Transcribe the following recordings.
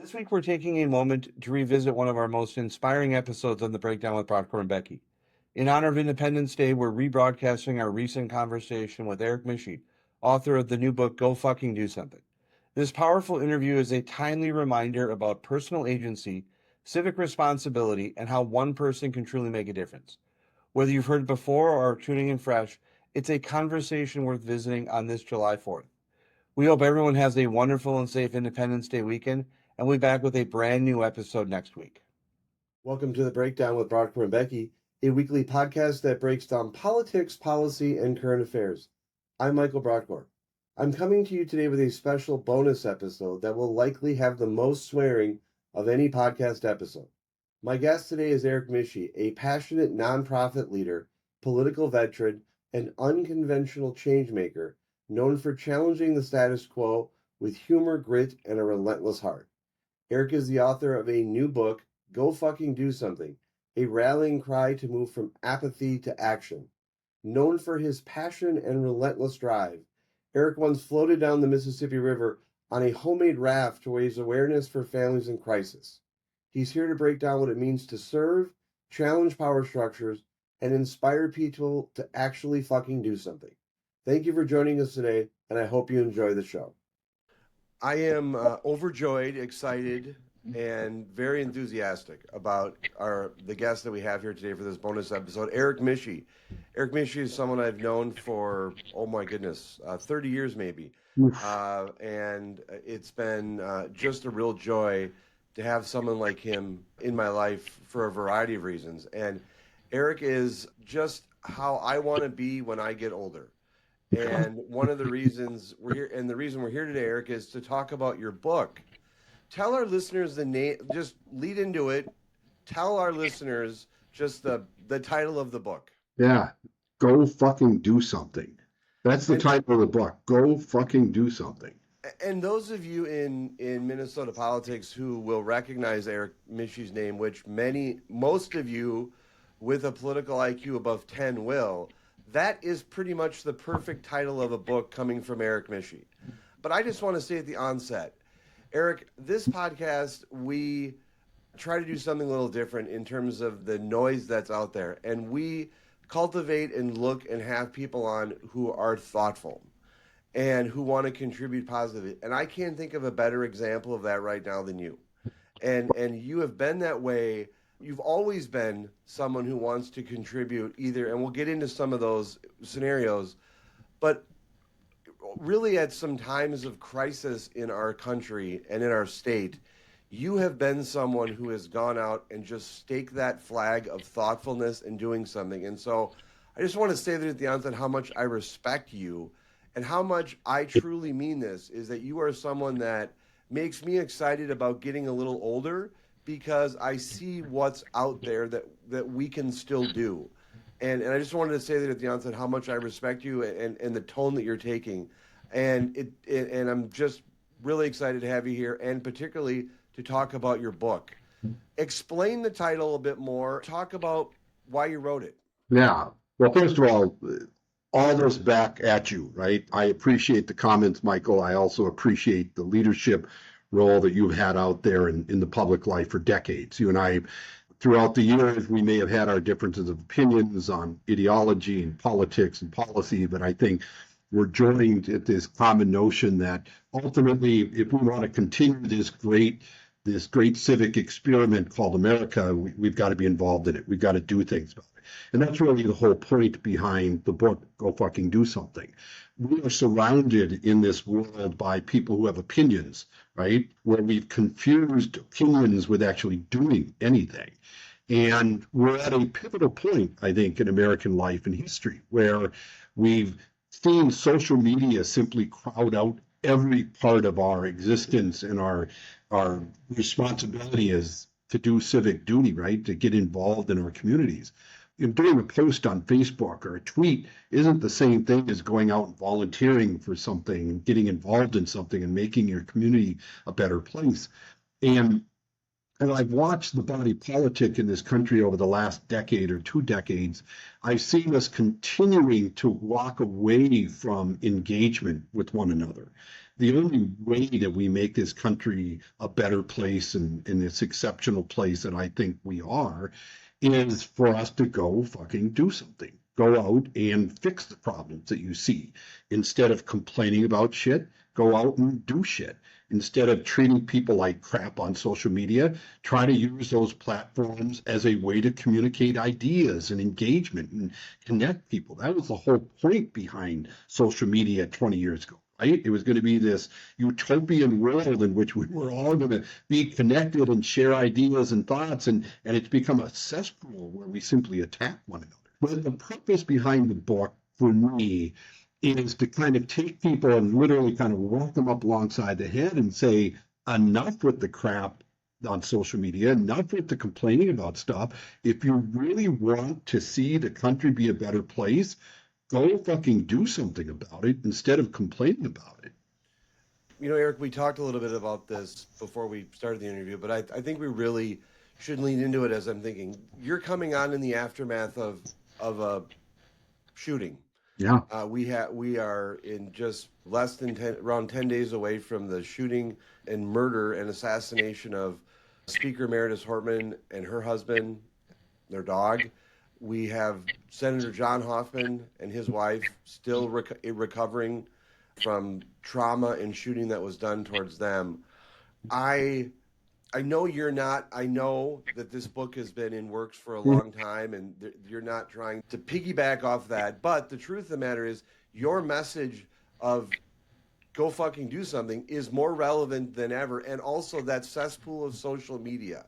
This week, we're taking a moment to revisit one of our most inspiring episodes on the Breakdown with Brodkorb and Becky. In honor of Independence Day, we're rebroadcasting our recent conversation with Erich Mische, author of the new book, Go Fucking Do Something. This powerful interview is a timely reminder about personal agency, civic responsibility, and how one person can truly make a difference. Whether you've heard it before or are tuning in fresh, it's a conversation worth visiting on this July 4th. We hope everyone has a wonderful and safe Independence Day weekend, and we'll be back with a brand new episode next week. Welcome to the Breakdown with Brodkorb and Becky, a weekly podcast that breaks down politics, policy, and current affairs. I'm Michael Brodkorb. I'm coming to you today with a special bonus episode that will likely have the most swearing of any podcast episode. My guest today is Erich Mische, a passionate nonprofit leader, political veteran, and unconventional changemaker, known for challenging the status quo with humor, grit, and a relentless heart. Erich is the author of a new book, Go Fucking Do Something, a rallying cry to move from apathy to action. Known for his passion and relentless drive, Erich once floated down the Mississippi River on a homemade raft to raise awareness for families in crisis. He's here to break down what it means to serve, challenge power structures, and inspire people to actually fucking do something. Thank you for joining us today, and I hope you enjoy the show. I am overjoyed, excited, and very enthusiastic about the guest that we have here today for this bonus episode, Erich Mische. Erich Mische is someone I've known for, 30 years maybe. And it's been just a real joy to have someone like him in my life for a variety of reasons. And Erich is just how I want to be when I get older. And one of the reasons we're here, and the reason we're here today, Erich, is to talk about your book. Tell our listeners the name, just lead into it. Tell our listeners just the title of the book. Yeah, Go Fucking Do Something. That's the title of the book, Go Fucking Do Something. And those of you in Minnesota politics who will recognize Erich Mische's name, which most of you with a political IQ above 10 will, that is pretty much the perfect title of a book coming from Erich Mische. But I just want to say at the onset, Erich, this podcast, we try to do something a little different in terms of the noise that's out there. And we cultivate and look and have people on who are thoughtful and who want to contribute positively. And I can't think of a better example of that right now than you. And you have been that way. You've always been someone who wants to contribute either, and we'll get into some of those scenarios, but really at some times of crisis in our country and in our state, you have been someone who has gone out and just staked that flag of thoughtfulness and doing something. And so I just want to say that at the onset how much I respect you and how much I truly mean this is that you are someone that makes me excited about getting a little older, because I see what's out there that we can still do. And I just wanted to say that at the onset, how much I respect you and the tone that you're taking. And and I'm just really excited to have you here, and particularly to talk about your book. Explain the title a bit more. Talk about why you wrote it. Yeah. Well, first of all this back at you, right? I appreciate the comments, Michael. I also appreciate the leadership role that you've had out there in the public life for decades. You and I, throughout the years, we may have had our differences of opinions on ideology and politics and policy, but I think we're joined at this common notion that ultimately, if we want to continue this great civic experiment called America, we've got to be involved in it. We've got to do things about it. And that's really the whole point behind the book, Go Fucking Do Something. We are surrounded in this world by people who have opinions, right? Where we've confused opinions with actually doing anything. And we're at a pivotal point, I think, in American life and history, where we've seen social media simply crowd out every part of our existence and our responsibility is to do civic duty, right? To get involved in our communities. Doing a post on Facebook or a tweet isn't the same thing as going out and volunteering for something and getting involved in something and making your community a better place. And I've watched the body politic in this country over the last decade or 2 decades. I've seen us continuing to walk away from engagement with one another. the only way that we make this country a better place and this exceptional place that I think we are is for us to go fucking do something. Go out and fix the problems that you see. Instead of complaining about shit, go out and do shit. Instead of treating people like crap on social media, try to use those platforms as a way to communicate ideas and engagement and connect people. That was the whole point behind social media 20 years ago. Right? It was going to be this utopian world in which we were all going to be connected and share ideas and thoughts, and it's become a cesspool where we simply attack one another. But the purpose behind the book, for me, is to kind of take people and literally kind of walk them up alongside the head and say, enough with the crap on social media, enough with the complaining about stuff. If you really want to see the country be a better place, go fucking do something about it instead of complaining about it. You know, Eric, we talked a little bit about this before we started the interview, but I think we really should lean into it. As I'm thinking, you're coming on in the aftermath of a shooting. Yeah. We are in just less than around 10 days away from the shooting and murder and assassination of Speaker Meredith Hortman and her husband, their dog. We have Senator John Hoffman and his wife still recovering from trauma and shooting that was done towards them. I know you're not. I know that this book has been in works for a long time, and you're not trying to piggyback off that. But the truth of the matter is, your message of go fucking do something is more relevant than ever, and also that cesspool of social media.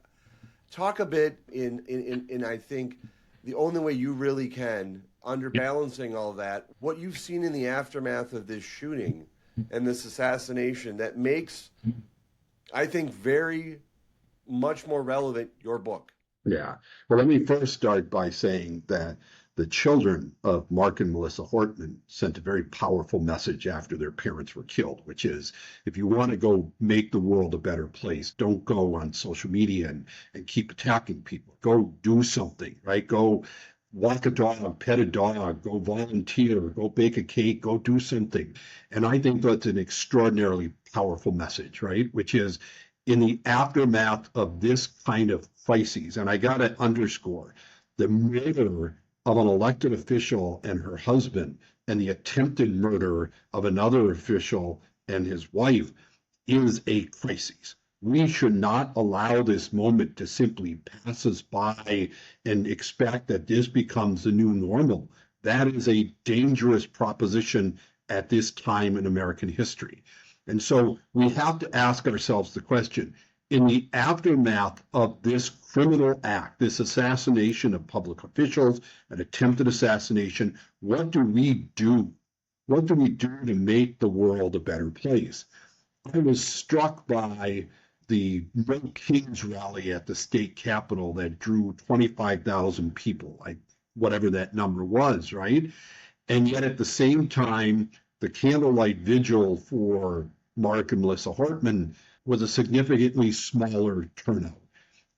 Talk a bit in I think the only way you really can, under balancing all that, what you've seen in the aftermath of this shooting and this assassination that makes, I think, very much more relevant your book. Yeah. Well, let me first start by saying that the children of Mark and Melissa Hortman sent a very powerful message after their parents were killed, which is, if you want to go make the world a better place, don't go on social media and keep attacking people. Go do something, right? Go walk a dog, pet a dog, go volunteer, go bake a cake, go do something. And I think that's an extraordinarily powerful message, right? Which is, in the aftermath of this kind of crises, and I got to underscore, the murder of an elected official and her husband and the attempted murder of another official and his wife is a crisis. We should not allow this moment to simply pass us by and expect that this becomes the new normal. That is a dangerous proposition at this time in American history. And so we have to ask ourselves the question, in the aftermath of this criminal act, this assassination of public officials, an attempted assassination, what do we do? What do we do to make the world a better place? I was struck by the No Kings rally at the state capitol that drew 25,000 people, like whatever that number was, right? And yet at the same time, the candlelight vigil for Mark and Melissa Hortman was a significantly smaller turnout.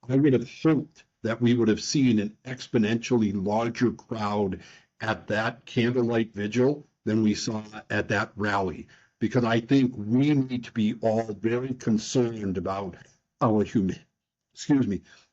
I would have hoped that we would have seen an exponentially larger crowd at that candlelight vigil than we saw at that rally, because I think we need to be all very concerned about our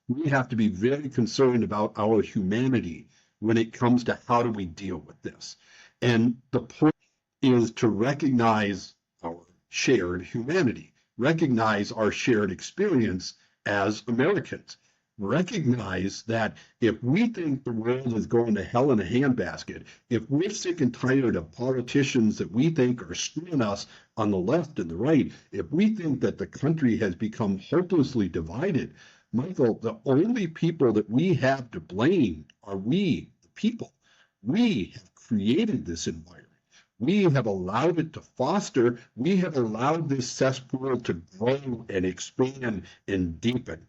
we have to be very concerned about our humanity when it comes to how do we deal with this. And the point is to recognize our shared humanity, recognize our shared experience as Americans, recognize that if we think the world is going to hell in a handbasket, if we're sick and tired of politicians that we think are screwing us on the left and the right, if we think that the country has become hopelessly divided, Michael, the only people that we have to blame are we, the people. We have created this environment. We have allowed it to foster. We have allowed this cesspool to grow and expand and deepen.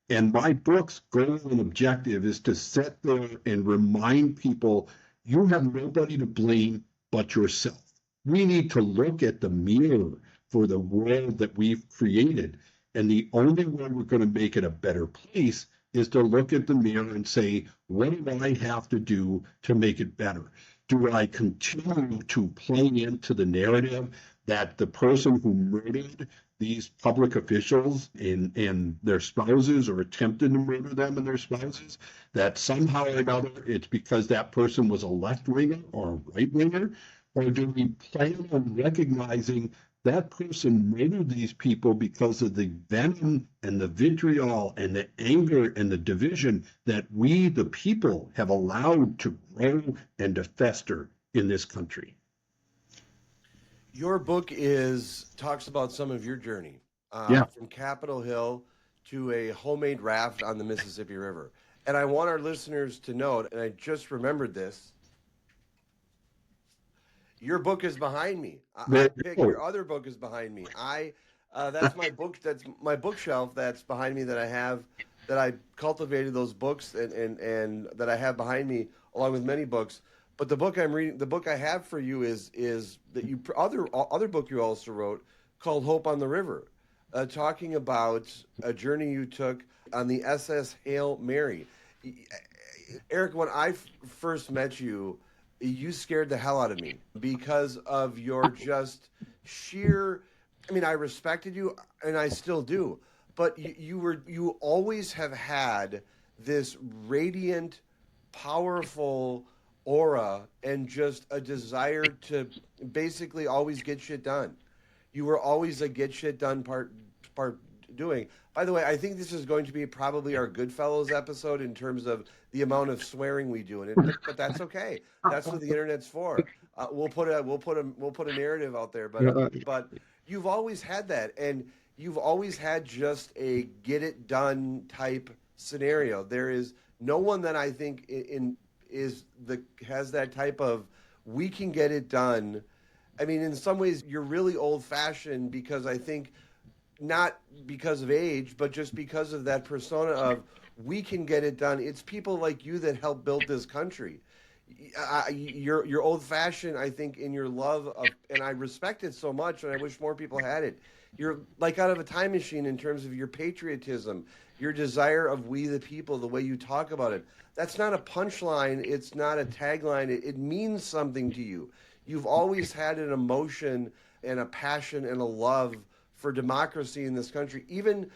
And my book's goal and objective is to sit there and remind people you have nobody to blame but yourself. We need to look at the mirror for the world that we've created. And the only way we're going to make it a better place is to look at the mirror and say, what do I have to do to make it better? Do I continue to play into the narrative that the person who murdered these public officials and their spouses or attempted to murder them and their spouses, that somehow or another it's because that person was a left-winger or a right-winger? Or do we plan on recognizing that person murdered these people because of the venom and the vitriol and the anger and the division that we, the people, have allowed to grow and to fester in this country? Your book talks about some of your journey Yeah. from Capitol Hill to a homemade raft on the Mississippi River. And I want our listeners to note, and I just remembered this, your book is behind me. Your other book is behind me. That's my book. That's my bookshelf that's behind me that I have, that I cultivated those books and that I have behind me along with many books. But the book I'm reading, the book I have for you is that you other book you also wrote called Hope on the River, talking about a journey you took on the SS Hail Mary. Eric, when I first met you, you scared the hell out of me because of your just sheer. I mean, I respected you, and I still do. But you always have had this radiant, powerful aura and just a desire to basically always get shit done. You were always a get shit done part doing. By the way, I think this is going to be probably our Goodfellas episode in terms of the amount of swearing we do in it, but that's okay. That's what the internet's for. We'll put a narrative out there, but you've always had that, and you've always had just a get it done type scenario. There is no one that I think has that type of we can get it done. I mean, in some ways, you're really old fashioned because I think not because of age, but just because of that persona of we can get it done. It's people like you that helped build this country. You're old fashioned, I think, in your love of, and I respect it so much, and I wish more people had it. You're like out of a time machine in terms of your patriotism, your desire of we the people, the way you talk about it. That's not a punchline. It's not a tagline. It means something to you. You've always had an emotion and a passion and a love for democracy in this country, even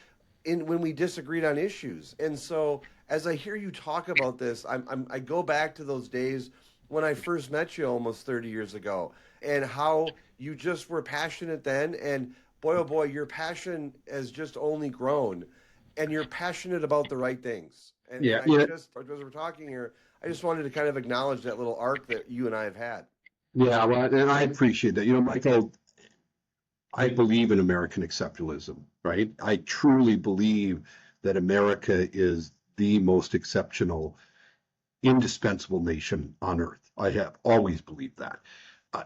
when we disagreed on issues. And so as I hear you talk about this, I go back to those days when I first met you almost 30 years ago, and how you just were passionate then. And boy, oh boy, your passion has just only grown, and you're passionate about the right things. And Yeah. just, as we're talking here, I just wanted to kind of acknowledge that little arc that you and I have had. Yeah, well, and I appreciate that. Michael, I believe in American exceptionalism, right? I truly believe that America is the most exceptional, indispensable nation on earth. I have always believed that.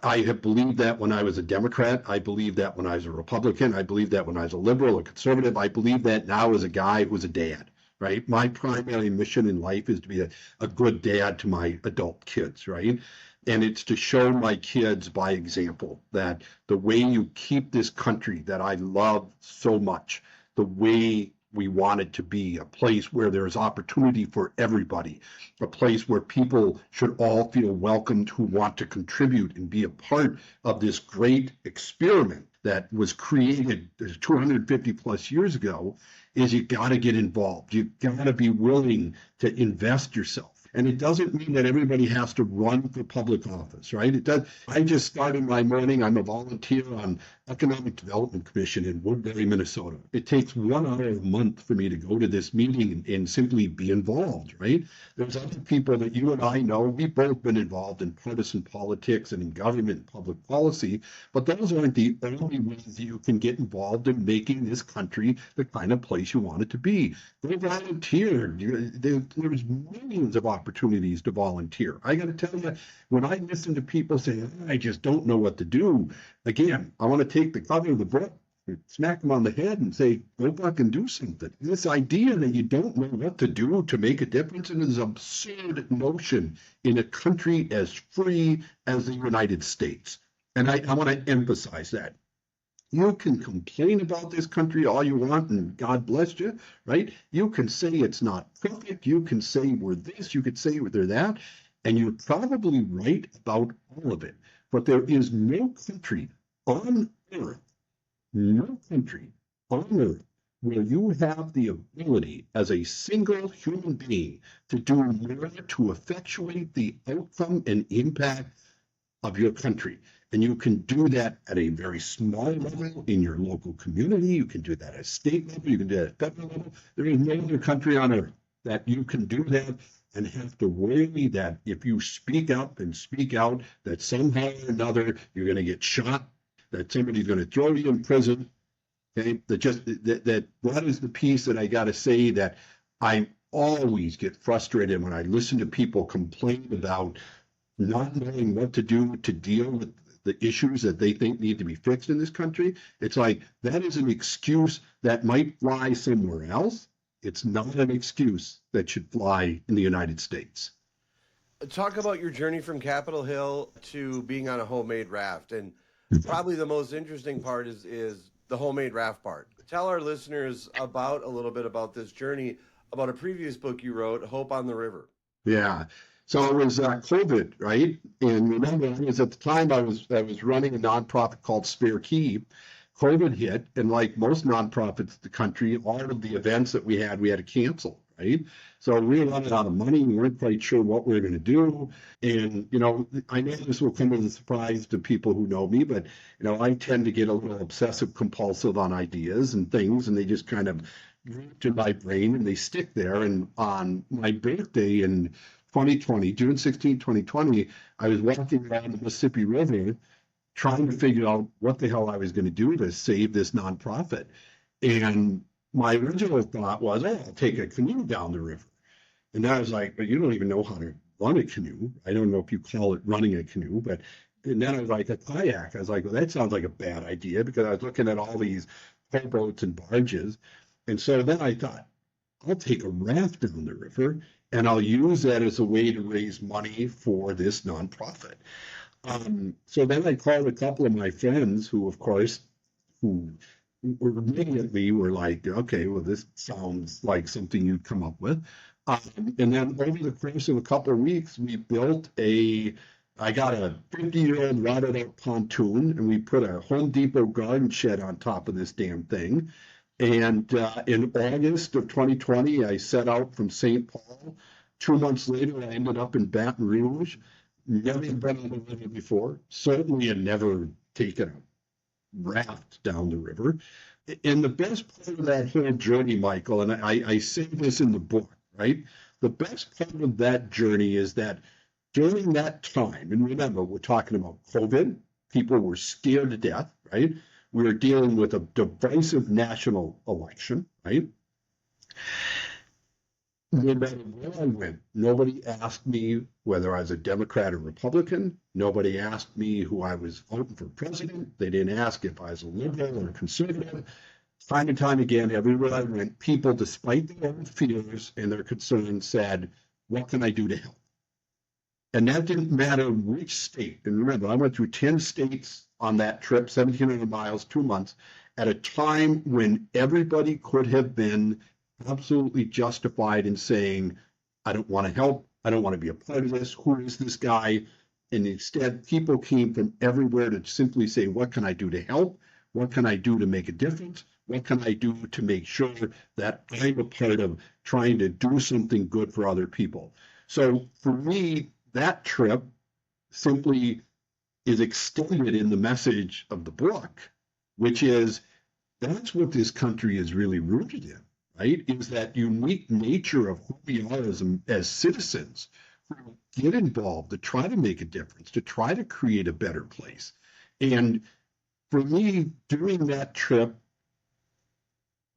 I have believed that when I was a Democrat. I believed that when I was a Republican. I believed that when I was a liberal, a conservative. I believe that now as a guy who's a dad, right? My primary mission in life is to be a good dad to my adult kids, right? And it's to show my kids by example that the way you keep this country that I love so much, the way we want it to be, a place where there's opportunity for everybody, a place where people should all feel welcomed who want to contribute and be a part of this great experiment that was created 250 plus years ago, is you got to get involved. You got to be willing to invest yourself. And it doesn't mean that everybody has to run for public office, right? It does. I just started my morning. I'm a volunteer on Economic Development Commission in Woodbury, Minnesota. It takes 1 hour a month for me to go to this meeting and simply be involved, right? There's other people that you and I know. We've both been involved in partisan politics and in government and public policy, but those aren't the only ways you can get involved in making this country the kind of place you want it to be. Go volunteer. There's millions of opportunities to volunteer. I got to tell you, when I listen to people say, I just don't know what to do, again, I want to take the cover of the book, smack them on the head and say, go back and do something. This idea that you don't know what to do to make a difference is this absurd notion in a country as free as the United States. And I want to emphasize that. You can complain about this country all you want, and God bless you, right? You can say it's not perfect. You can say we're this. You could say they're that. And you're probably right about all of it. But there is no country on earth, no country on earth where you have the ability as a single human being to do more to effectuate the outcome and impact of your country. And you can do that at a very small level in your local community. You can do that at state level. You can do that at federal level. There is no other country on earth that you can do that and have to worry that if you speak up and speak out, that somehow or another you're going to get shot, that somebody's going to throw you in prison. Okay, that is the piece that I got to say that I always get frustrated when I listen to people complain about not knowing what to do to deal with the issues that they think need to be fixed in this country. It's like that is an excuse that might fly somewhere else. It's not an excuse that should fly in the United States. Talk about your journey from Capitol Hill to being on a homemade raft. And probably the most interesting part is the homemade raft part. Tell our listeners about a little bit about this journey, about a previous book you wrote, Hope on the River. Yeah. So it was COVID, right? And remember, at the time I was running a nonprofit called Spare Key. COVID hit, and like most nonprofits in the country, all of the events that we had to cancel, right? So we were running out of money. We weren't quite sure what we were going to do. And, I know this will come as a surprise to people who know me, but, I tend to get a little obsessive compulsive on ideas and things, and they just kind of root in my brain and they stick there. And on my birthday in 2020, June 16, 2020, I was walking around the Mississippi River trying to figure out what the hell I was going to do to save this nonprofit. And my original thought was, oh, I'll take a canoe down the river. And then I was like, but you don't even know how to run a canoe. I don't know if you call it running a canoe, but and then I was like, a kayak. I was like, well, that sounds like a bad idea because I was looking at all these boats and barges. And so then I thought, I'll take a raft down the river and I'll use that as a way to raise money for this nonprofit. So then I called a couple of my friends who, of course, who immediately were like, okay, well, this sounds like something you'd come up with. And then over the course of a couple of weeks, we built I got a 50-year-old rotted out pontoon, and we put a Home Depot garden shed on top of this damn thing. And in August of 2020, I set out from St. Paul. 2 months later, I ended up in Baton Rouge. Never been on the river before. Certainly had never taken a raft down the river. And the best part of that whole journey, Michael, and I say this in the book, right? The best part of that journey is that during that time, and remember, we're talking about COVID, people were scared to death, right? We were dealing with a divisive national election, right? No matter where I went, nobody asked me whether I was a Democrat or Republican. Nobody asked me who I was voting for president. They didn't ask if I was a liberal or a conservative. Time and time again, everywhere I went, people, despite their own fears and their concerns, said, what can I do to help? And that didn't matter which state. And remember, I went through 10 states on that trip, 1,700 miles, 2 months, at a time when everybody could have been absolutely justified in saying, I don't want to help. I don't want to be a part of this. Who is this guy? And instead, people came from everywhere to simply say, what can I do to help? What can I do to make a difference? What can I do to make sure that I'm a part of trying to do something good for other people? So for me, that trip simply is extended in the message of the book, which is that's what this country is really rooted in, right? Is that unique nature of who we are as citizens who get involved to try to make a difference, to try to create a better place. And for me, doing that trip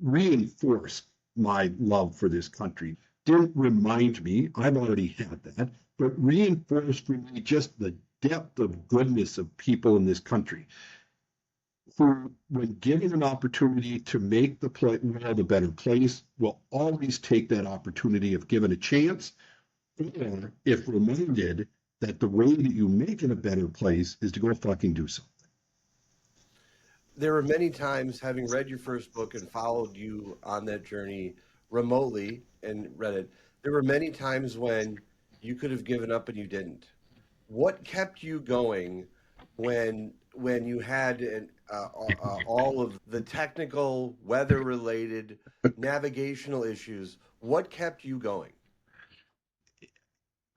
reinforced my love for this country. Didn't remind me, I've already had that, but reinforced for me just the depth of goodness of people in this country who, when given an opportunity to make the world a better place, will always take that opportunity if given a chance, or if reminded that the way that you make it a better place is to go fucking do something. There were many times, having read your first book and followed you on that journey remotely and read it, there were many times when you could have given up and you didn't. What kept you going when when you had all of the technical, weather-related, navigational issues, what kept you going?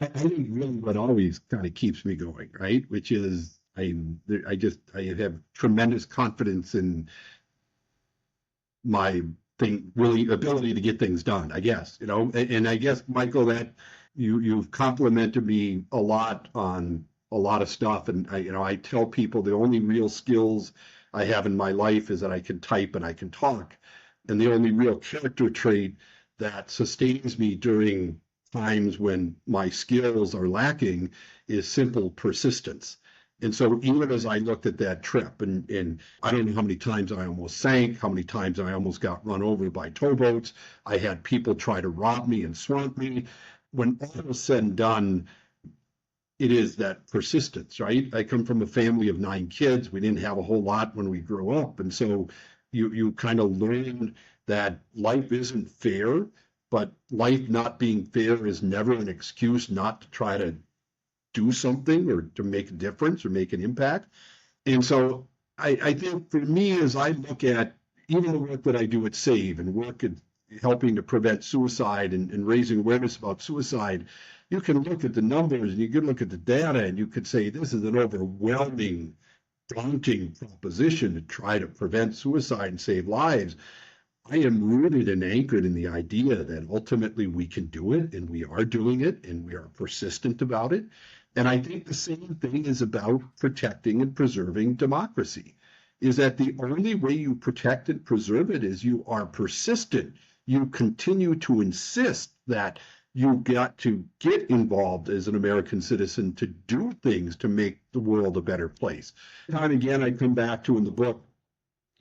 I think really what always kind of keeps me going, right? Which is I have tremendous confidence in my thing, really ability to get things done, I guess, and I guess, Michael, that you've complimented me a lot on a lot of stuff. And I tell people the only real skills I have in my life is that I can type and I can talk. And the only real character trait that sustains me during times when my skills are lacking is simple persistence. And so even as I looked at that trip, and I don't know how many times I almost sank, how many times I almost got run over by towboats. I had people try to rob me and swamp me. When all was said and done, it is that persistence, right? I come from a family of 9 kids. We didn't have a whole lot when we grew up. And so you kind of learn that life isn't fair, but life not being fair is never an excuse not to try to do something or to make a difference or make an impact. And so I think for me, as I look at even the work that I do at SAVE and work at helping to prevent suicide and raising awareness about suicide, you can look at the numbers and you can look at the data and you could say this is an overwhelming, daunting proposition to try to prevent suicide and save lives. I am rooted and anchored in the idea that ultimately we can do it and we are doing it and we are persistent about it. And I think the same thing is about protecting and preserving democracy, is that the only way you protect and preserve it is you are persistent. You continue to insist that you got to get involved as an American citizen to do things to make the world a better place. Time again, I come back to in the book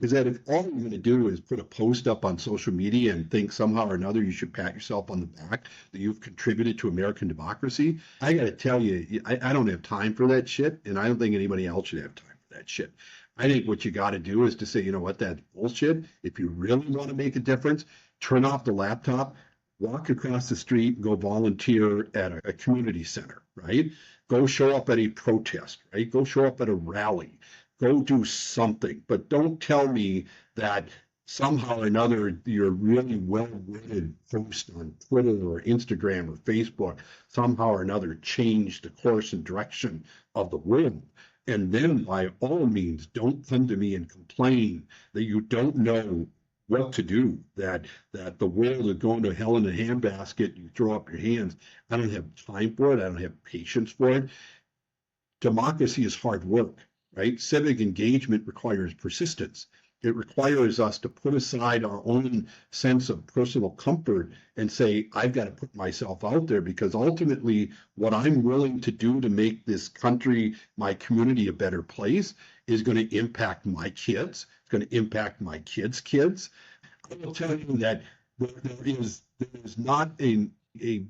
is that if all you're going to do is put a post up on social media and think somehow or another you should pat yourself on the back that you've contributed to American democracy, I got to tell you, I don't have time for that shit, and I don't think anybody else should have time for that shit. I think what you got to do is to say, you know what, that's bullshit. If you really want to make a difference, turn off the laptop, walk across the street, and go volunteer at a community center, right? Go show up at a protest, right? Go show up at a rally. Go do something, but don't tell me that somehow or another your really well-written post on Twitter or Instagram or Facebook somehow or another changed the course and direction of the world. And then by all means, don't come to me and complain that you don't know what to do, that the world is going to hell in a handbasket, you throw up your hands. I don't have time for it. I don't have patience for it. Democracy is hard work. Right? Civic engagement requires persistence. It requires us to put aside our own sense of personal comfort and say, I've got to put myself out there because ultimately what I'm willing to do to make this country, my community a better place is going to impact my kids. It's going to impact my kids' kids. I will tell you that there is not a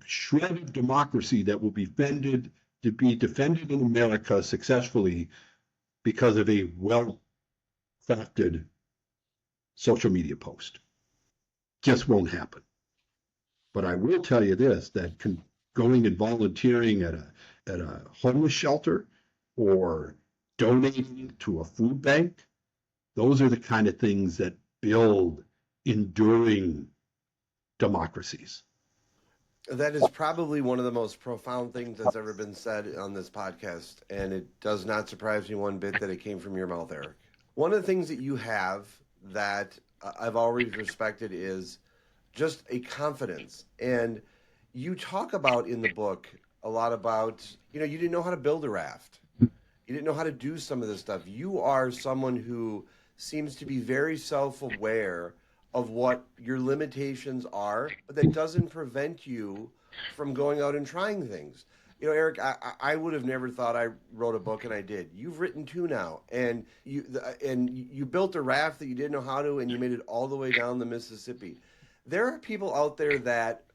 shred of democracy that will be defended in America successfully because of a well-crafted social media post. Just won't happen. But I will tell you this, that going and volunteering at a homeless shelter or donating to a food bank, those are the kind of things that build enduring democracies. That is probably one of the most profound things that's ever been said on this podcast, and it does not surprise me one bit that it came from your mouth, Eric. One of the things that you have that I've always respected is just a confidence. And you talk about in the book a lot about, you didn't know how to build a raft. You didn't know how to do some of this stuff. You are someone who seems to be very self-aware of what your limitations are, but that doesn't prevent you from going out and trying things. Eric, I would have never thought I wrote a book, and I did. You've written 2 now, and you built a raft that you didn't know how to, and you made it all the way down the Mississippi. There are people out there that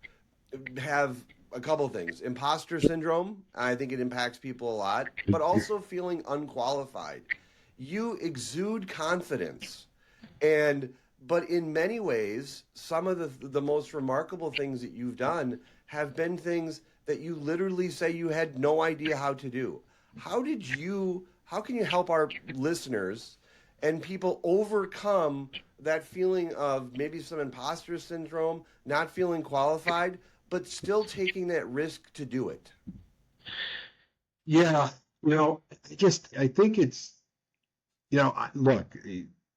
have a couple things. Imposter syndrome, I think it impacts people a lot, but also feeling unqualified. You exude confidence, but in many ways, some of the most remarkable things that you've done have been things that you literally say you had no idea how to do. How did you how can you help our listeners and people overcome that feeling of maybe some imposter syndrome, not feeling qualified, but still taking that risk to do it? Yeah, I think it's, look,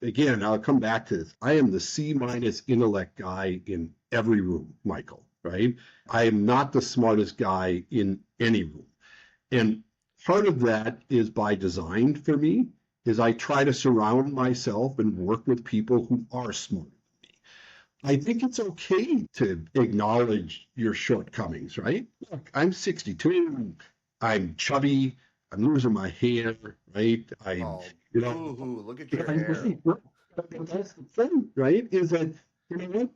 again, I'll come back to this. I am the C minus intellect guy in every room, Michael, right? I am not the smartest guy in any room. And part of that is by design for me, is I try to surround myself and work with people who are smarter than me. I think it's okay to acknowledge your shortcomings, right? Look, I'm 62, I'm chubby, I'm losing my hair, right? I'm, Oh, you know, boo hoo, look at your I'm hair. right. But that's the thing, right? Is that, what?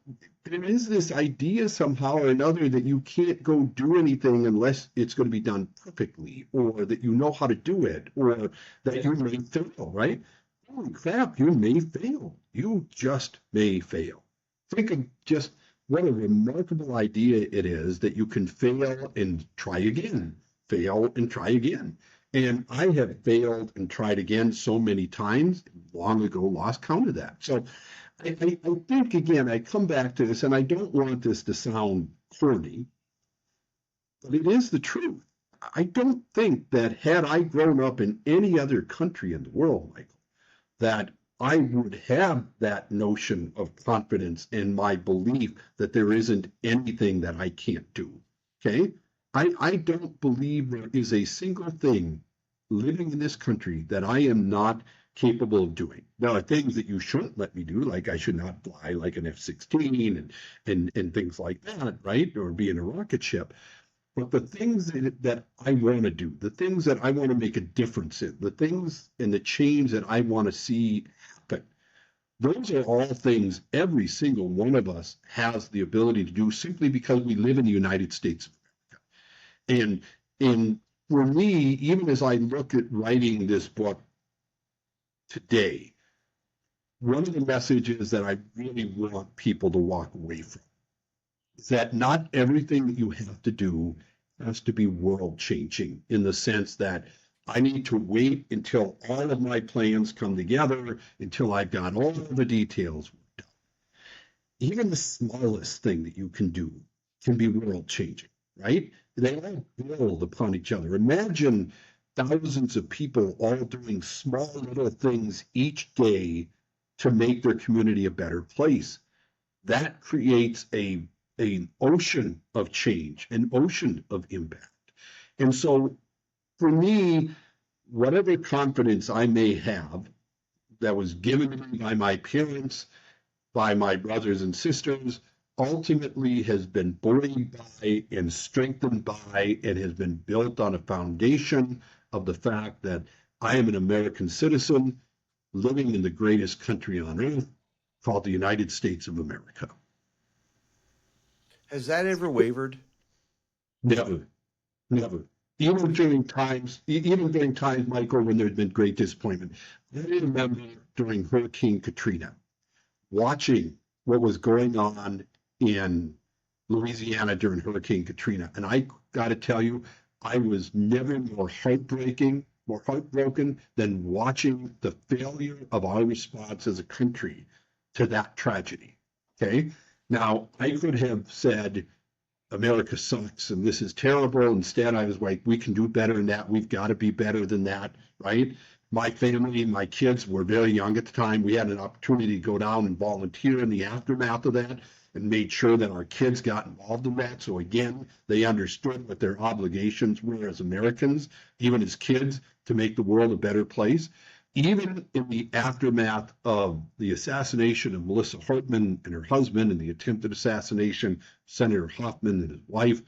There is this idea somehow or another that you can't go do anything unless it's going to be done perfectly, or that you know how to do it, or that you may fail, right? Holy crap, you may fail. You just may fail. Think of just what a remarkable idea it is that you can fail and try again, fail and try again. And I have failed and tried again so many times, long ago lost count of that. So I think, again, I come back to this, and I don't want this to sound corny, but it is the truth. I don't think that had I grown up in any other country in the world, Michael, that I would have that notion of confidence in my belief that there isn't anything that I can't do. Okay? I don't believe there is a single thing living in this country that I am not capable of doing. Now, things that you shouldn't let me do, like I should not fly like an F-16 and things like that, right? Or be in a rocket ship. But the things that I want to do, the things that I want to make a difference in, the things and the change that I want to see happen, those are all things every single one of us has the ability to do simply because we live in the United States of America. And for me, even as I look at writing this book today, one of the messages that I really want people to walk away from is that not everything that you have to do has to be world changing, in the sense that I need to wait until all of my plans come together, until I've got all of the details worked out. Even the smallest thing that you can do can be world changing, right? They all build upon each other. Imagine thousands of people all doing small little things each day to make their community a better place. That creates an ocean of change, an ocean of impact. And so for me, whatever confidence I may have that was given to me by my parents, by my brothers and sisters, ultimately has been buoyed by and strengthened by and has been built on a foundation of the fact that I am an American citizen living in the greatest country on earth called the United States of America. Has that ever wavered? Never, never. Even during times, Michael, when there's been great disappointment. I remember during Hurricane Katrina, watching what was going on in Louisiana during Hurricane Katrina. And I got to tell you, I was never more heartbroken than watching the failure of our response as a country to that tragedy. Okay. Now, I could have said, America sucks and this is terrible. Instead, I was like, we can do better than that. We've got to be better than that, right? My family, my kids were very young at the time. We had an opportunity to go down and volunteer in the aftermath of that and made sure that our kids got involved in that. So again, they understood what their obligations were as Americans, even as kids, to make the world a better place. Even in the aftermath of the assassination of Melissa Hartman and her husband and the attempted assassination of Senator Hoffman and his wife,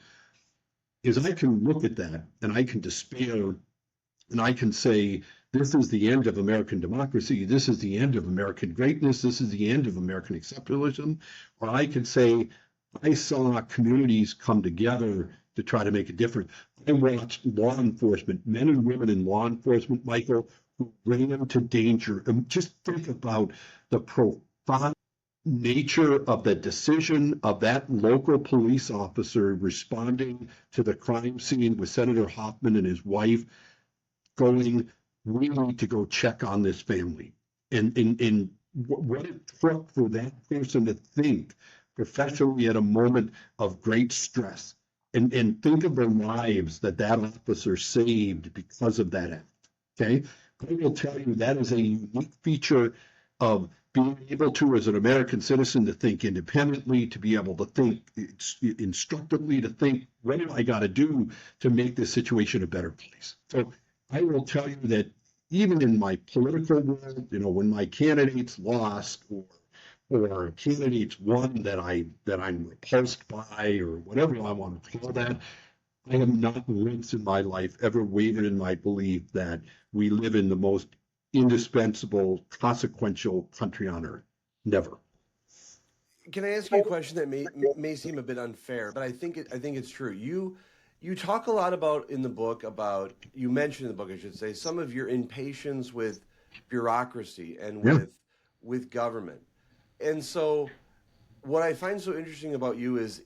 is I can look at that and I can despair and I can say, this is the end of American democracy. This is the end of American greatness. This is the end of American exceptionalism. Or I can say, I saw communities come together to try to make a difference. I watched law enforcement, men and women in law enforcement, Michael, who ran into danger. And just think about the profound nature of the decision of that local police officer responding to the crime scene with Senator Hoffman and his wife, going we need to go check on this family. And what it took for that person to think professionally at a moment of great stress and think of the lives that that officer saved because of that act. Okay. I will tell you that is a unique feature of being able to, as an American citizen, to think independently, to be able to think instructively, to think, what do I got to do to make this situation a better place? So I will tell you that even in my political world, when my candidates lost or candidates won that I'm repulsed by or whatever I want to call that, I have not once in my life ever wavered in my belief that we live in the most indispensable, consequential country on earth. Never. Can I ask you a question that may seem a bit unfair, but I think it's true. You talk a lot about in the book about, you mentioned in the book, I should say, some of your impatience with bureaucracy and Yeah. with government. And so what I find so interesting about you is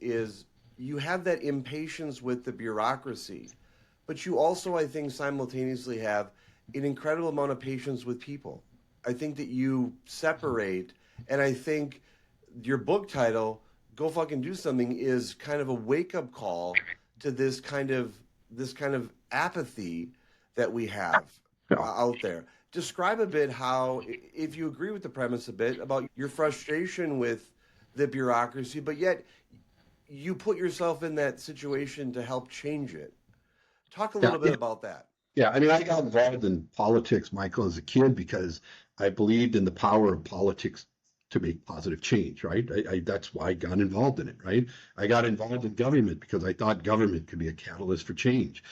you have that impatience with the bureaucracy, but you also, I think, simultaneously have an incredible amount of patience with people. I think that you separate, and I think your book title, Go Fucking Do Something, is kind of a wake-up call to this kind of apathy that we have Yeah. out there. Describe a bit how, if you agree with the premise a bit, about your frustration with the bureaucracy, but yet you put yourself in that situation to help change it. Talk a Yeah. little bit about that. Yeah. I mean, I got involved in politics, Michael, as a kid because I believed in the power of politics to make positive change, right? That's why I got involved in it, right? I got involved in government because I thought government could be a catalyst for change.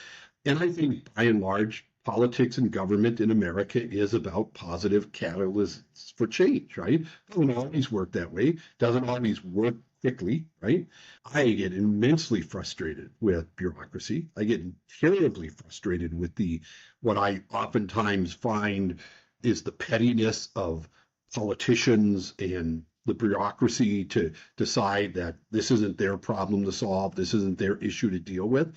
And I think by and large, politics and government in America is about positive catalysts for change, right? Doesn't always work that way, doesn't always work quickly, right? I get immensely frustrated with bureaucracy. I get terribly frustrated with what I oftentimes find is the pettiness of politicians and the bureaucracy to decide that this isn't their problem to solve, this isn't their issue to deal with.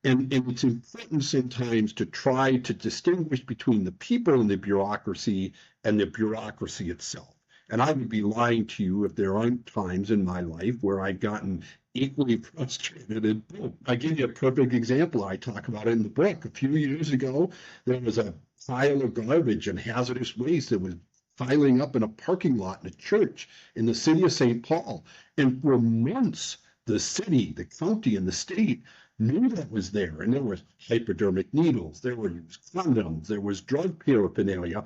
And it's important sometimes to try to distinguish between the people in the bureaucracy and the bureaucracy itself. And I would be lying to you if there aren't times in my life where I've gotten equally frustrated. And I give you a perfect example. I talk about it in the book. A few years ago, there was a pile of garbage and hazardous waste that was piling up in a parking lot in a church in the city of St. Paul. And for months, the city, the county, and the state knew that was there. And there was hypodermic needles, there were used condoms, there was drug paraphernalia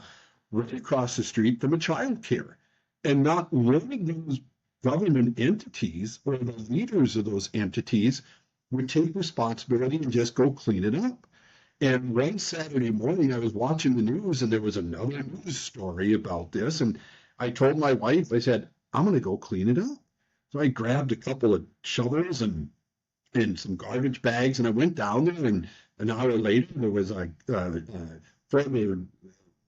right across the street from a child care. And not one of those government entities or the leaders of those entities would take responsibility and just go clean it up. And one Saturday morning, I was watching the news and there was another news story about this. And I told my wife, I said, I'm going to go clean it up. So I grabbed a couple of shovels and some garbage bags, and I went down there. And an hour later, there was a former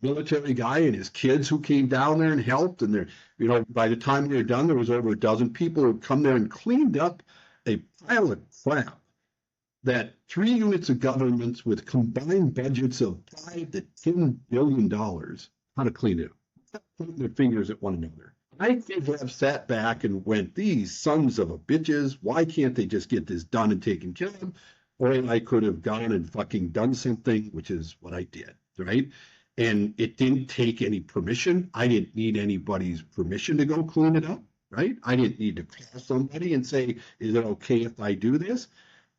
military guy and his kids who came down there and helped. And by the time they were done, there was over a dozen people who had come there and cleaned up a pile of crap that 3 units of governments with combined budgets of $5 to $10 billion, how to clean it up, pointing their fingers at one another. I could have sat back and went, these sons of a bitches, why can't they just get this done and taken care of? Or I could have gone and fucking done something, which is what I did, right? And it didn't take any permission. I didn't need anybody's permission to go clean it up, right? I didn't need to call somebody and say, is it okay if I do this?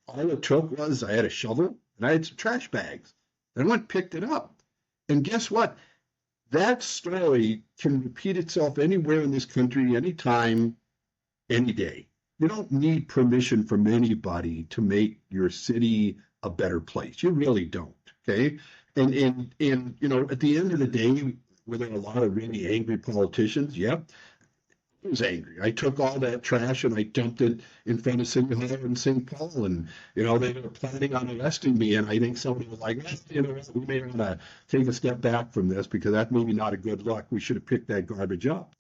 All it took was I had a shovel and I had some trash bags. And I went and picked it up. And guess what? That story can repeat itself anywhere in this country, anytime, any day. You don't need permission from anybody to make your city a better place. You really don't, okay? And at the end of the day, were there a lot of really angry politicians? Yep. I was angry. I took all that trash and I dumped it in front of City Hall in St. Paul. And, they were planning on arresting me. And I think somebody was like, we may want to take a step back from this because that's maybe not a good look. We should have picked that garbage up.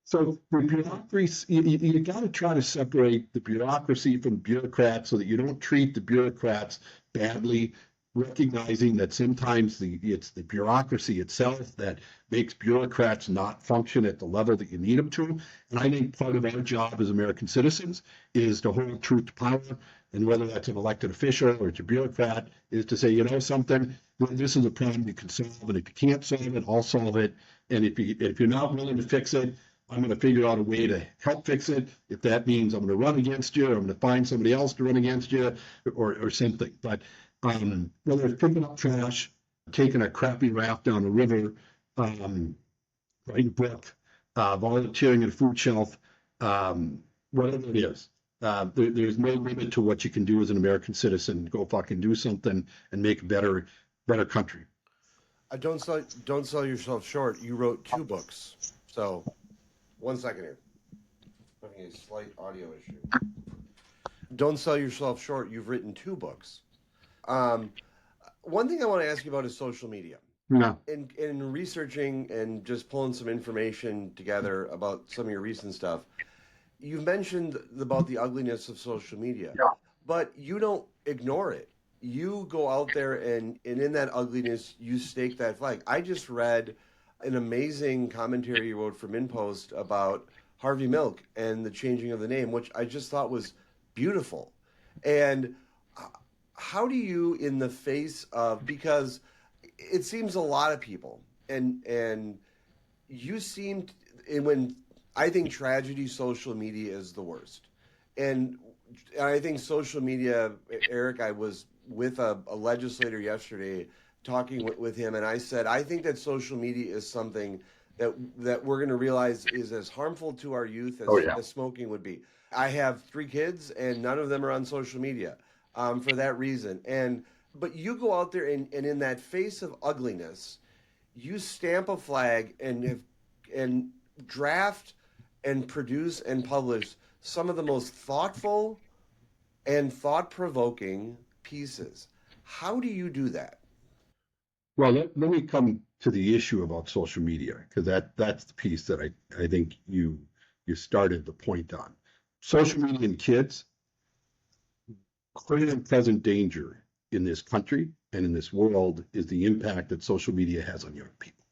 So the bureaucracy, you got to try to separate the bureaucracy from bureaucrats so that you don't treat the bureaucrats badly recognizing that sometimes it's the bureaucracy itself that makes bureaucrats not function at the level that you need them to. And I think part of our job as American citizens is to hold truth to power. And whether that's an elected official or it's a bureaucrat, is to say, you know something, this is a problem you can solve, and if you can't solve it, I'll solve it. And if you're not willing to fix it, I'm going to figure out a way to help fix it. If that means I'm going to run against you, or I'm going to find somebody else to run against you, or something. But whether it's picking up trash, taking a crappy raft down a river, writing a book, volunteering at a food shelf, whatever it is, there's no limit to what you can do as an American citizen. Go fucking do something and make a better country. Don't sell yourself short. You wrote 2 books. So, 1 second here. Having a slight audio issue. Don't sell yourself short. You've written 2 books. One thing I want to ask you about is social media. Yeah. In researching and just pulling some information together about some of your recent stuff, you've mentioned about the ugliness of social media, but you don't ignore it. You go out there and in that ugliness, you stake that flag. I just read an amazing commentary you wrote from InPost about Harvey Milk and the changing of the name, which I just thought was beautiful. And how do you, in the face of, because it seems a lot of people, and you seemed, when I think tragedy, social media is the worst. And I think social media, Eric, I was with a legislator yesterday talking with him, and I said, I think that social media is something that we're going to realize is as harmful to our youth as smoking would be. I have 3 kids, and none of them are on social media for that reason. But you go out there and in that face of ugliness, you stamp a flag and draft and produce and publish some of the most thoughtful and thought-provoking pieces. How do you do that? Well, let me come to the issue about social media, because that's the piece that I think you started the point on. Social media and kids, current and present danger in this country and in this world is the impact that social media has on young people.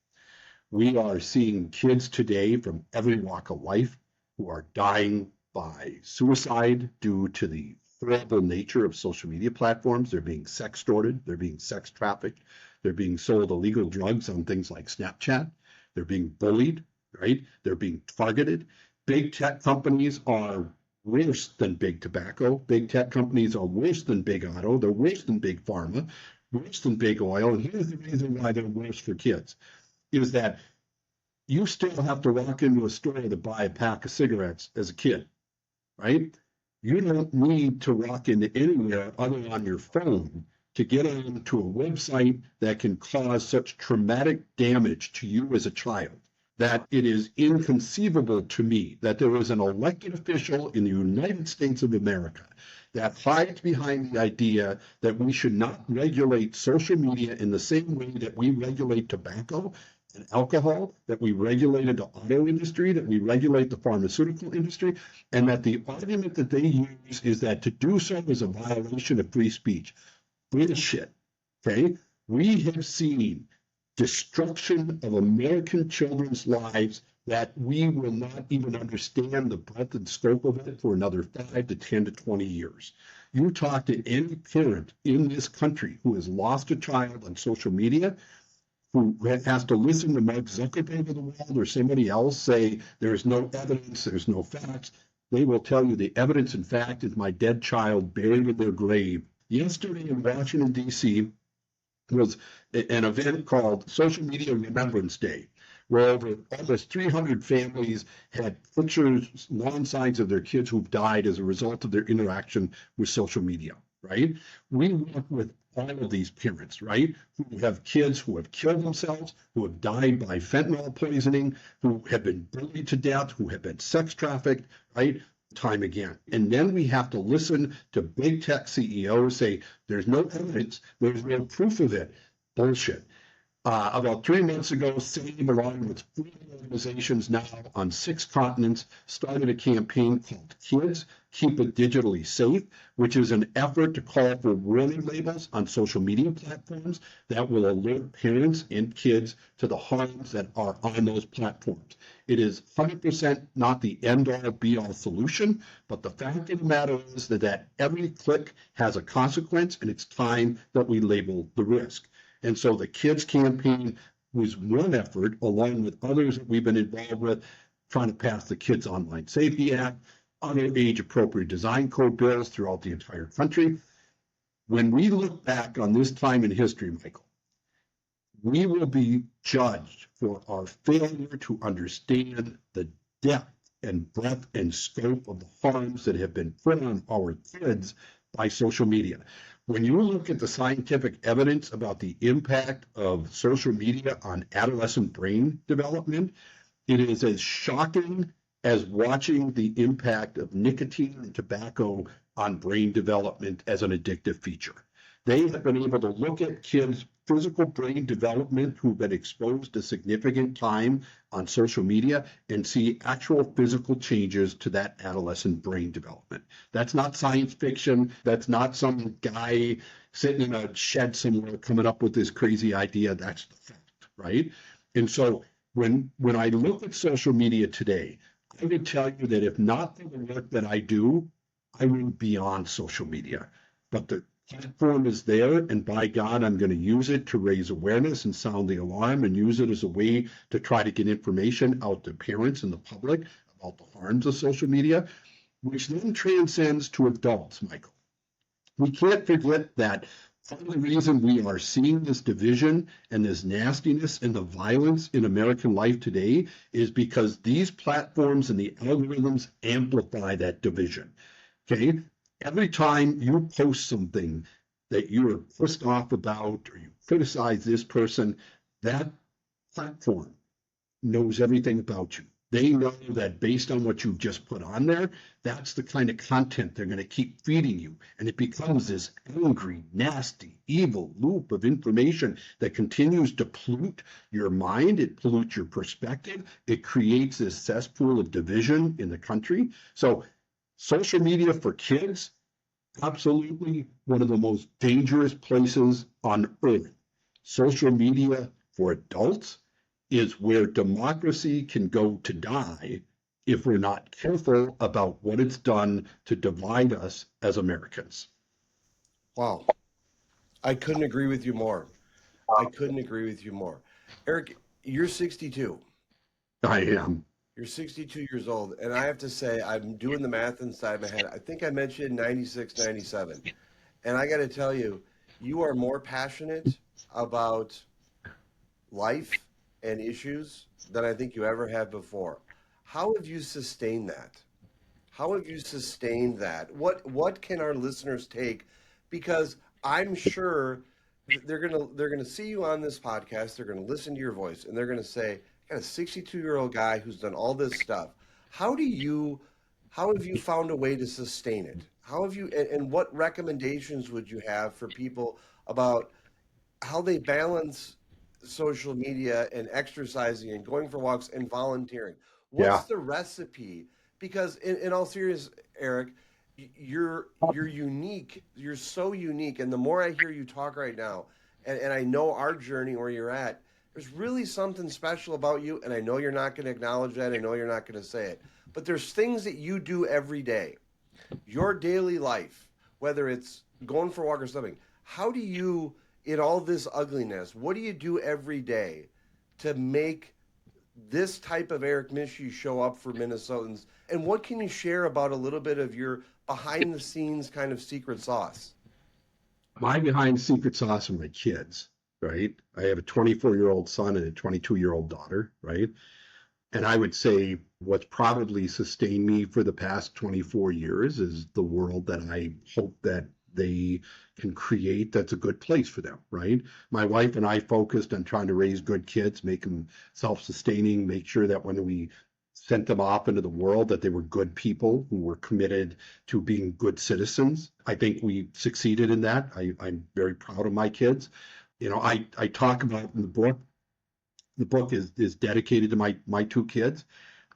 We are seeing kids today from every walk of life who are dying by suicide due to the horrible nature of social media platforms. They're being sextorted, they're being sex trafficked, they're being sold illegal drugs on things like Snapchat, they're being bullied, right? They're being targeted. Big tech companies are worse than big tobacco. Big tech companies are worse than big auto. They're worse than big pharma, worse than big oil. And here's the reason why they're worse for kids, is that you still have to walk into a store to buy a pack of cigarettes as a kid, right? You don't need to walk into anywhere other than on your phone to get onto a website that can cause such traumatic damage to you as a child that it is inconceivable to me that there is an elected official in the United States of America that hides behind the idea that we should not regulate social media in the same way that we regulate tobacco and alcohol, that we regulated the auto industry, that we regulate the pharmaceutical industry, and that the argument that they use is that to do so is a violation of free speech. Bullshit, okay? We have seen destruction of American children's lives that we will not even understand the breadth and scope of it for another 5 to 10 to 20 years. You talk to any parent in this country who has lost a child on social media, who has to listen to Mark Zuckerberg of the world or somebody else say there's no evidence, there's no facts, they will tell you the evidence and fact is my dead child buried in their grave. Yesterday in Washington, D.C., was an event called Social Media Remembrance Day, where over almost 300 families had pictures, lawn signs of their kids who've died as a result of their interaction with social media, right? We work with all of these parents, right, who have kids who have killed themselves, who have died by fentanyl poisoning, who have been bullied to death, who have been sex trafficked, right? Time again. And then we have to listen to big tech CEOs say, there's no evidence, there's no proof of it. Bullshit. About 3 months ago, Save, along with 40 organizations now on 6 continents, started a campaign called Kids Keep It Digitally Safe, which is an effort to call for warning labels on social media platforms that will alert parents and kids to the harms that are on those platforms. It is 100% not the end-all, be-all solution, but the fact of the matter is that every click has a consequence, and it's time that we label the risk. And so the Kids campaign was one effort, along with others that we've been involved with, trying to pass the Kids Online Safety Act, other age-appropriate design code bills throughout the entire country. When we look back on this time in history, Michael, we will be judged for our failure to understand the depth and breadth and scope of the harms that have been put on our kids by social media. When you look at the scientific evidence about the impact of social media on adolescent brain development, it is as shocking as watching the impact of nicotine and tobacco on brain development as an addictive feature. They have been able to look at kids' physical brain development who've been exposed to significant time on social media and see actual physical changes to that adolescent brain development. That's not science fiction. That's not some guy sitting in a shed somewhere coming up with this crazy idea. That's the fact, right? And so when I look at social media today, I would tell you that if not for the work that I do, I wouldn't be on social media. But the platform is there, and by God, I'm going to use it to raise awareness and sound the alarm and use it as a way to try to get information out to parents and the public about the harms of social media, which then transcends to adults, Michael. We can't forget that part of the reason we are seeing this division and this nastiness and the violence in American life today is because these platforms and the algorithms amplify that division. Okay? Every time you post something that you're pissed off about or you criticize this person, that platform knows everything about you. They know that based on what you've just put on there, that's the kind of content they're going to keep feeding you. And it becomes this angry, nasty, evil loop of information that continues to pollute your mind. It pollutes your perspective. It creates this cesspool of division in the country. So social media for kids, absolutely one of the most dangerous places on earth. Social media for adults is where democracy can go to die if we're not careful about what it's done to divide us as Americans. Wow. I couldn't agree with you more. I couldn't agree with you more. Eric, you're 62. I am. You're 62 years old, and I have to say, I'm doing the math inside my head. I think I mentioned 96, 97. And I got to tell you, you are more passionate about life and issues than I think you ever have before. How have you sustained that? How have you sustained that? What can our listeners take? Because I'm sure they're gonna see you on this podcast, they're gonna listen to your voice, and they're gonna say, I got a 62-year-old guy who's done all this stuff. How have you found a way to sustain it? How have you and what recommendations would you have for people about how they balance social media and exercising and going for walks and volunteering? What's the recipe? Because in all seriousness, Eric, you're unique. You're so unique. And the more I hear you talk right now, and I know our journey where you're at, there's really something special about you. And I know you're not going to acknowledge that. I know you're not going to say it. But there's things that you do every day. Your daily life, whether it's going for a walk or something, how do you, in all this ugliness, what do you do every day to make this type of Erich Mische show up for Minnesotans? And what can you share about a little bit of your behind the scenes kind of secret sauce? My behind secret sauce are my kids, right? I have a 24-year-old son and a 22-year-old daughter, right? And I would say what's probably sustained me for the past 24 years is the world that I hope that they can create that's a good place for them, right? My wife and I focused on trying to raise good kids, make them self-sustaining, make sure that when we sent them off into the world that they were good people who were committed to being good citizens. I think we succeeded in that. I'm very proud of my kids. I talk about in the book is dedicated to my two kids,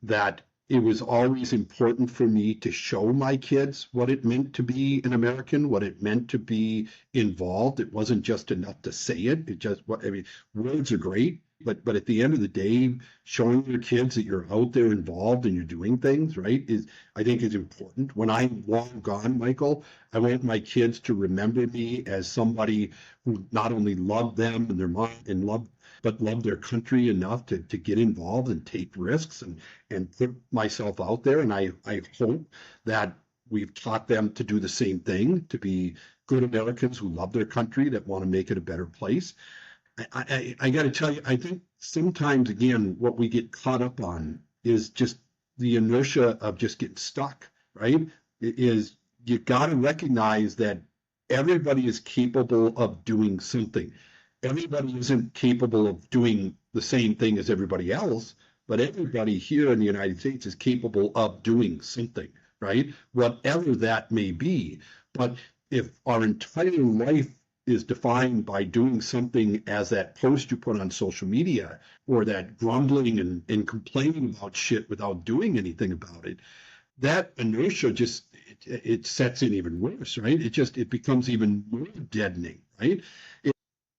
that it was always important for me to show my kids what it meant to be an American, what it meant to be involved. It wasn't just enough to say it. Words are great, but at the end of the day, showing your kids that you're out there involved and you're doing things, right, I think is important. When I'm long gone, Michael, I want my kids to remember me as somebody who not only loved them and their mom and loved their country enough to get involved and take risks and put myself out there. And I hope that we've taught them to do the same thing, to be good Americans who love their country, that want to make it a better place. I got to tell you, I think sometimes, again, what we get caught up on is just the inertia of just getting stuck, right? You got to recognize that everybody is capable of doing something. Everybody isn't capable of doing the same thing as everybody else, but everybody here in the United States is capable of doing something, right? Whatever that may be. But if our entire life is defined by doing something as that post you put on social media, or that grumbling and complaining about shit without doing anything about it, that inertia just it sets in even worse, right? It becomes even more deadening, right?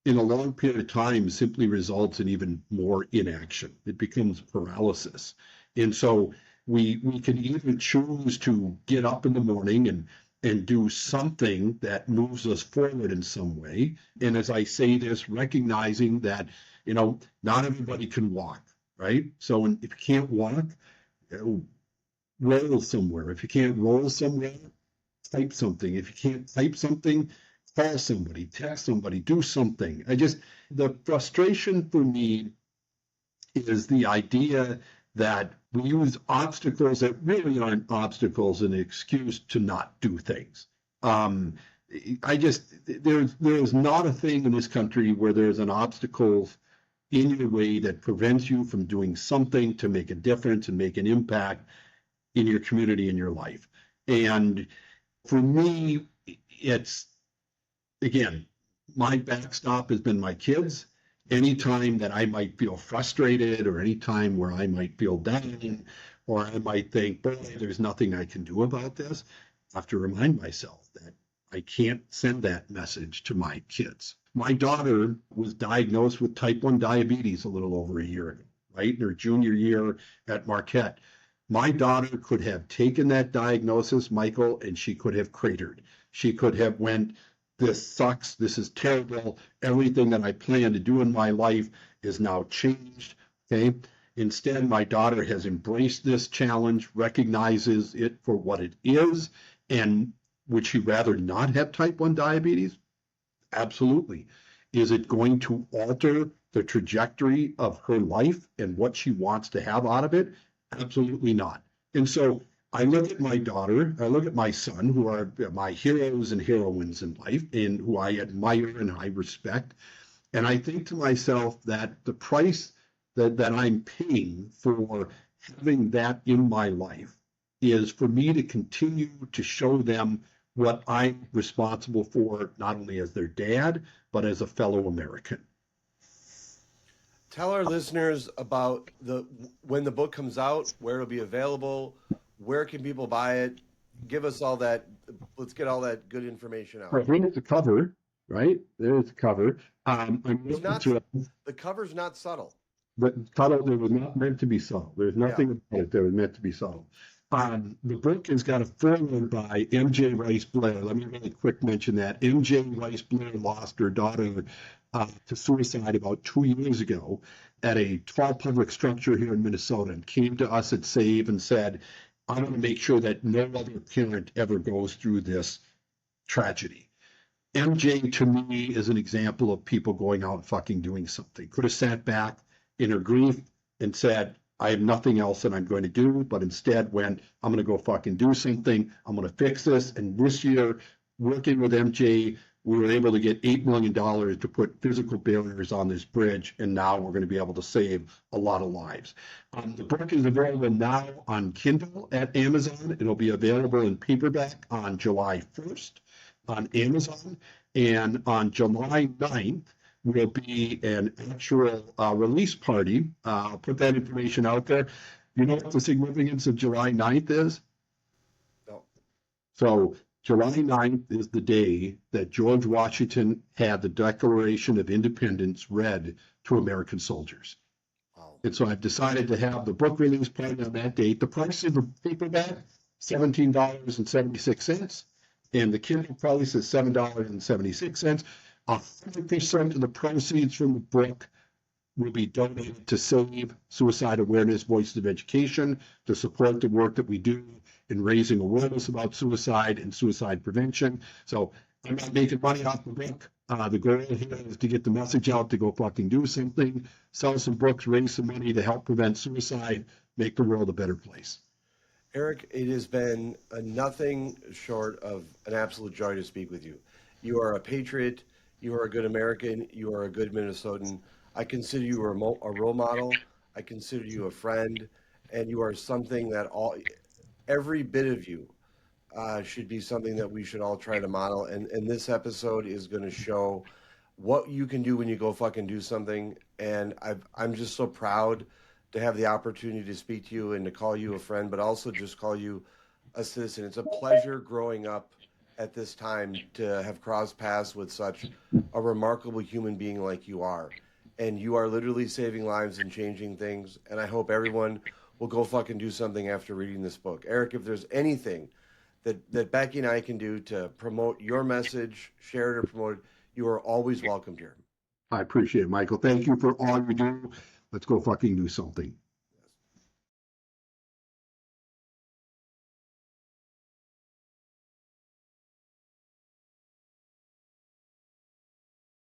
In a long period of time simply results in even more inaction. It becomes paralysis. And so we can either choose to get up in the morning and do something that moves us forward in some way. And as I say this, recognizing that, not everybody can walk, right? So if you can't walk, roll somewhere. If you can't roll somewhere, type something. If you can't type something, call somebody, text somebody, do something. The frustration for me is the idea that we use obstacles that really aren't obstacles as an excuse to not do things. There's not a thing in this country where there's an obstacle in your way that prevents you from doing something to make a difference and make an impact in your community, in your life. And for me, it's, again, my backstop has been my kids. Anytime that I might feel frustrated, or anytime where I might feel down, or I might think, boy, there's nothing I can do about this, I have to remind myself that I can't send that message to my kids. My daughter was diagnosed with type 1 diabetes a little over a year ago, right? In her junior year at Marquette. My daughter could have taken that diagnosis, Michael, and she could have cratered. She could have went, this sucks, this is terrible, everything that I plan to do in my life is now changed, okay? Instead, my daughter has embraced this challenge, recognizes it for what it is, and would she rather not have type 1 diabetes? Absolutely. Is it going to alter the trajectory of her life and what she wants to have out of it? Absolutely not. And so I look at my daughter, I look at my son, who are my heroes and heroines in life, and who I admire and I respect. And I think to myself that the price that I'm paying for having that in my life is for me to continue to show them what I'm responsible for, not only as their dad, but as a fellow American. Tell our listeners about when the book comes out, where it'll be available, where can people buy it? Give us all that. Let's get all that good information out. I think it's a cover, right? There's a cover. The cover's not subtle. But subtle, it was not meant to be subtle. There's nothing about it that was meant to be subtle. The book has got a foreword by M.J. Rice Blair. Let me really quick mention that. M.J. Rice Blair lost her daughter to suicide about 2 years ago at a tall public structure here in Minnesota, and came to us at SAVE and said, I want to make sure that no other parent ever goes through this tragedy. MJ, to me, is an example of people going out and fucking doing something. Could have sat back in her grief and said, I have nothing else that I'm going to do, but instead went, I'm going to go fucking do something. I'm going to fix this. And this year, working with MJ, we were able to get $8 million to put physical barriers on this bridge, and now we're going to be able to save a lot of lives. The book is available now on Kindle at Amazon. It'll be available in paperback on July 1st on Amazon, and on July 9th, will be an actual release party. I'll put that information out there. You know what the significance of July 9th is? No. So July 9th is the day that George Washington had the Declaration of Independence read to American soldiers. Wow. And so I've decided to have the book release party on that date. The price of the paperback, $17.76. And the Kindle price is $7.76. 100% of the proceeds from the book will be donated to Save Suicide Awareness Voices of Education to support the work that we do in raising awareness about suicide and suicide prevention. So I'm not making money off the book. The goal here is to get the message out to go fucking do something, sell some books, raise some money to help prevent suicide, make the world a better place. Erich, it has been nothing short of an absolute joy to speak with you. You are a patriot. You are a good American. You are a good Minnesotan. I consider you a role model. I consider you a friend, and you are something that every bit of you should be something that we should all try to model. And this episode is going to show what you can do when you go fucking do something. And I'm just so proud to have the opportunity to speak to you and to call you a friend, but also just call you a citizen. It's a pleasure growing up at this time to have crossed paths with such a remarkable human being like you are. And you are literally saving lives and changing things. And I hope everyone will go fucking do something after reading this book. Erich, if there's anything that Becky and I can do to promote your message, share it or promote it, you are always welcomed here. I appreciate it, Michael. Thank you for all you do. Let's go fucking do something.